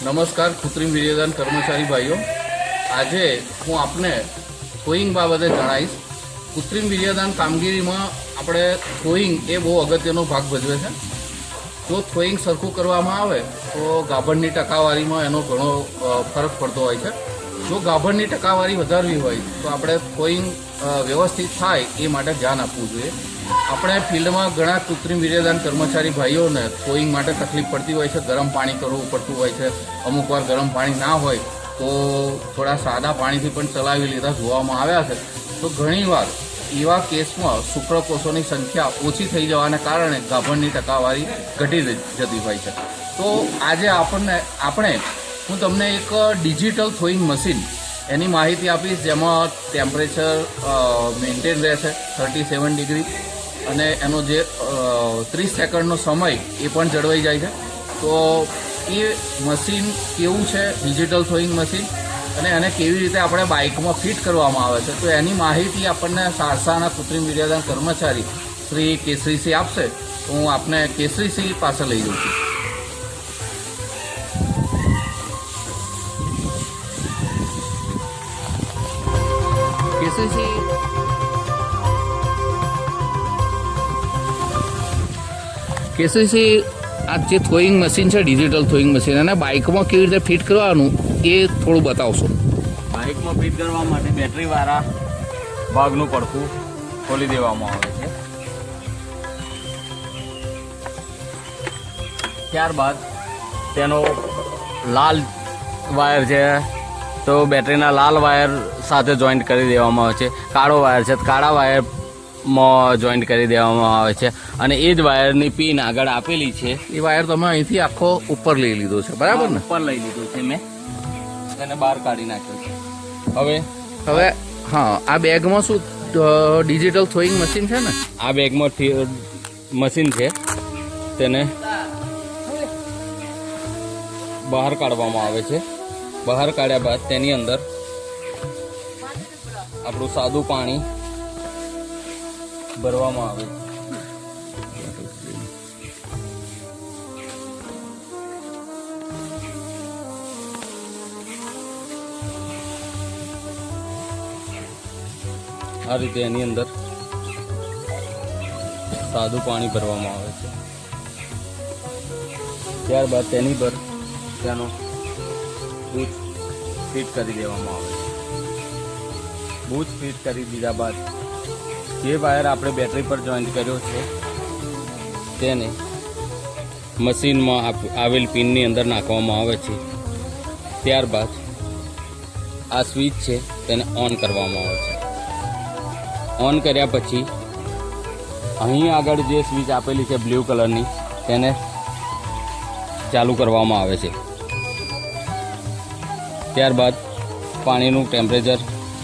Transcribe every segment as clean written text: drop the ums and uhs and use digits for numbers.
નમસ્કાર કૃત્રિમ વીર્યદાન કર્મચારી ભાઈઓ, આજે હું આપને થ્રોઈંગ બાબતે જણાવીશ. કૃત્રિમ વીર્યદાન કામગીરીમાં આપણે થ્રોઈંગ એ બહુ અગત્યનો ભાગ ભજવે છે. જો થ્રોઈંગ સરખું કરવામાં આવે તો ગાભણની ટકાવારીમાં એનો ઘણો ફરક પડતો હોય છે. જો ગાભણની ટકાવારી વધારવી હોય તો આપણે થ્રોઈંગ વ્યવસ્થિત થાય એ માટે ધ્યાન આપવું જોઈએ. આપણે ફિલ્ડમાં ઘણા કૃત્રિમ વીર્યદાન કર્મચારી ભાઈઓને થ્રોઈંગ માટે તકલીફ પડતી હોય છે. ગરમ પાણી કરવું પડતું હોય છે. અમુક વાર ગરમ પાણી ના હોય તો થોડા સાદા પાણીથી પણ ચલાવી લીધા જોવામાં આવ્યા છે. તો ઘણીવાર એવા કેસમાં શુક્રકોષોની સંખ્યા ઓછી થઈ જવાને કારણે ગાભણની ટકાવારી ઘટી જતી હોય છે. તો આજે હું તમને એક ડિજિટલ થ્રોઈંગ મશીન એની માહિતી આપીશ, જેમાં ટેમ્પરેચર મેન્ટેન રહેશે 37 ડિગ્રી અને એનો જે 30 સેકન્ડનો સમય એ પણ જળવાઈ જાય છે. તો એ મશીન કેવું છે, ડિજિટલ થ્રોઈંગ મશીન, અને એને કેવી રીતે આપણે બાઇકમાં ફિટ કરવામાં આવે છે, તો એની માહિતી આપણને સારસાના કૃત્રિમ વીર્યદાન કર્મચારી શ્રી કેસરીસિંહ આપશે. તો હું આપને કેસરીસિંહ પાસે લઈ જઉં છું. કેસરીસિંહ, આ જે થ્રોઈંગ મશીન છે, ડિજિટલ થ્રોઈંગ મશીન, અને બાઇકમાં કેવી રીતે ફિટ કરવાનું એ થોડું બતાવશો? બાઇકમાં ફિટ કરવા માટે બેટરીવાળા ભાગનું પડખું ખોલી દેવામાં આવે છે. ત્યારબાદ તેનો લાલ વાયર છે તો બેટરીના લાલ વાયર સાથે જોઈન્ટ કરી દેવામાં આવે છે. કાળો વાયર છે તો કાળા વાયરમાં જોઈન્ટ કરી દેવામાં આવે છે. અને એ જ વાયરની પિન આગળ આપેલી છે. એ વાયર તમે અહીંથી આખો ઉપર લઈ લીધો છે, બરાબર ને? ઉપર લઈ લીધો છે મેં, એને બહાર કાઢી નાખ્યો છે. હવે હા, આ બેગમાં શું ડિજિટલ થ્રોઈંગ મશીન છે ને? આ બેગમાં મશીન છે, તેને બહાર કાઢવામાં આવે છે. બહાર કાઢ્યા બાદ તેની અંદર આપણું સાદું પાણી ભરવામાં આવે છે. આ રીતે એની અંદર સાદું પાણી ભરવામાં આવે છે. ત્યારબાદ તેની પર તેનો બૂચ ફિટ કરી દેવામાં આવે છે. બૂચ ફિટ કરી દીધા બાદ જે વાયર આપણે બેટરી પર જોઈન્ટ કર્યો છે તેને મશીનમાં આવેલ પિનની અંદર નાખવામાં આવે છે. ત્યારબાદ આ સ્વિચ છે તેને ઓન કરવામાં આવે છે. ઓન કર્યા પછી અહીં આગળ જે સ્વિચ આપેલી છે બ્લુ કલરની, તેને ચાલુ કરવામાં આવે છે. ત્યારબાદ પાણીનું ટેમ્પરેચર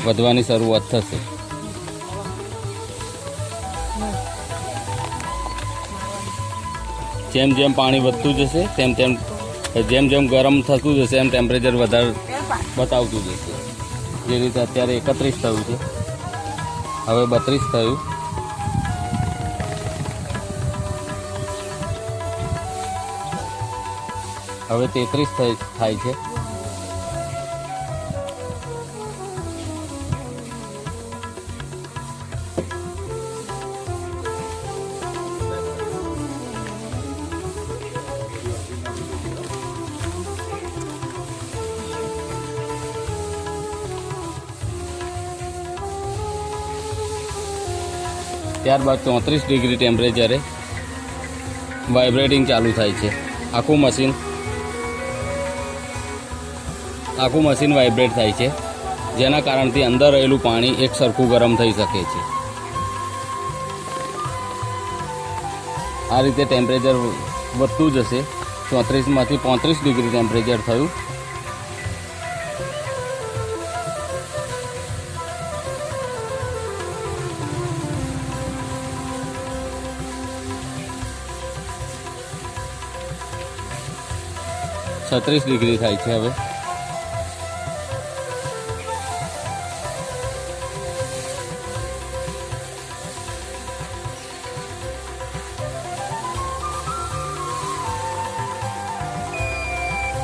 વધવાની શરૂઆત થશે. જેમ જેમ પાણી વધતું જશે જેમ જેમ ગરમ થતું જશે એમ ટેમ્પરેચર વધારે બતાવતું જશે. જે રીતે અત્યારે 31 થયું છે, હવે 32 થયું. હવે 33 થાય છે. ત્યારબાદ 34 ડિગ્રી ટેમ્પરેચરે વાઇબ્રેટિંગ ચાલુ થાય છે. આખું મશીન વાઇબ્રેટ થાય છે, જેના કારણથી અંદર રહેલું પાણી એક સરખું ગરમ થઈ શકે છે. આ રીતે ટેમ્પરેચર વધતું જશે. 34માંથી 35 ડિગ્રી ટેમ્પરેચર થયું. છત્રીસ ડિગ્રી થાય છે હવે.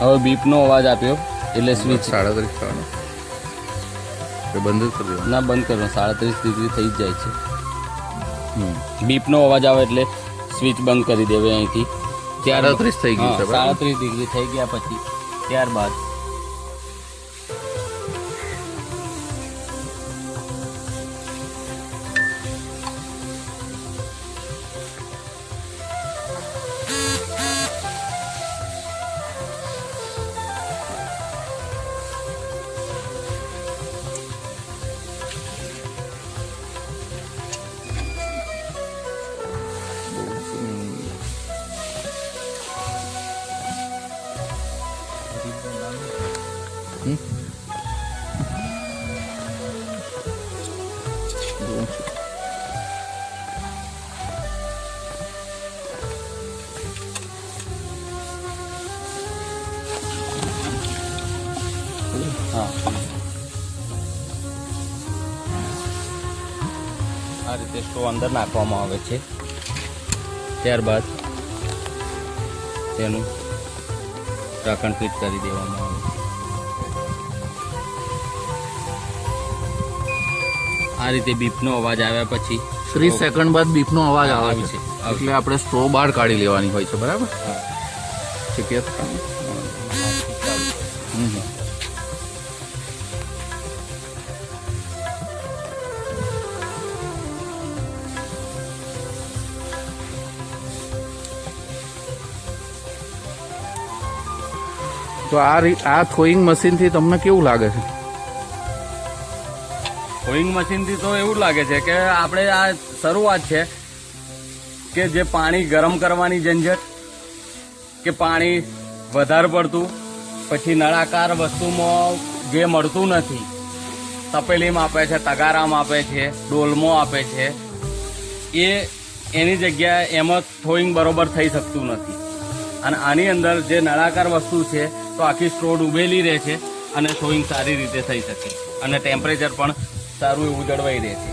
હવે બીપનો અવાજ આપ્યો એટલે સ્વિચ 37 થવાનો કે બંધ જ કરી દેવાનું? ના બંધ કરવાનો, 37 ડિગ્રી થઈ જ જાય છે. બીપનો અવાજ આવે એટલે સ્વિચ બંધ કરી દેવે અહીંથી. 37 થઈ ગયું છે, બરાબર? 37 ડિગ્રી થઈ ગયા પછી ત્યારબાદ હા આ રીતે સ્ટોવ અંદર નાખવામાં આવે છે. ત્યારબાદ તેનું ઢાંકણ ફિટ કરી દેવામાં આવે છે. આ રીતે બીપનો અવાજ આવ્યા પછી 30 સેકન્ડ બાદ બીપનો અવાજ આવે છે, આવશે. એટલે આપણે સ્ટ્રો બહાર કાઢી લેવાની હોય છે, બરાબર? હા. શીખીએ તો. તો આ થ્રોઈંગ મશીનથી તમને કેવું લાગે છે? થ્રોઈંગ મશીનથી તો એવું લાગે છે કે આપણે આ શરૂઆત છે કે જે પાણી ગરમ કરવાની ઝંઝટ કે પાણી વધારે પડતું, પછી નળાકાર વસ્તુમાં જે મળતું નથી, તપેલીમાં આપે છે, તગારામાં આપે છે, ડોલમાં આપે છે, એની જગ્યાએ એમાં થ્રોઈંગ બરોબર થઈ શકતું નથી. અને આની અંદર જે નળાકાર વસ્તુ છે તો આખી સ્ટ્રો ડૂબેલી રહે છે અને થ્રોઈંગ સારી રીતે થઈ શકે અને ટેમ્પરેચર પણ સારું એવું જળવાઈ રહે છે.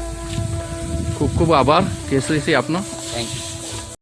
ખૂબ ખૂબ આભાર કેસરીસિંહ આપનો. Thank you.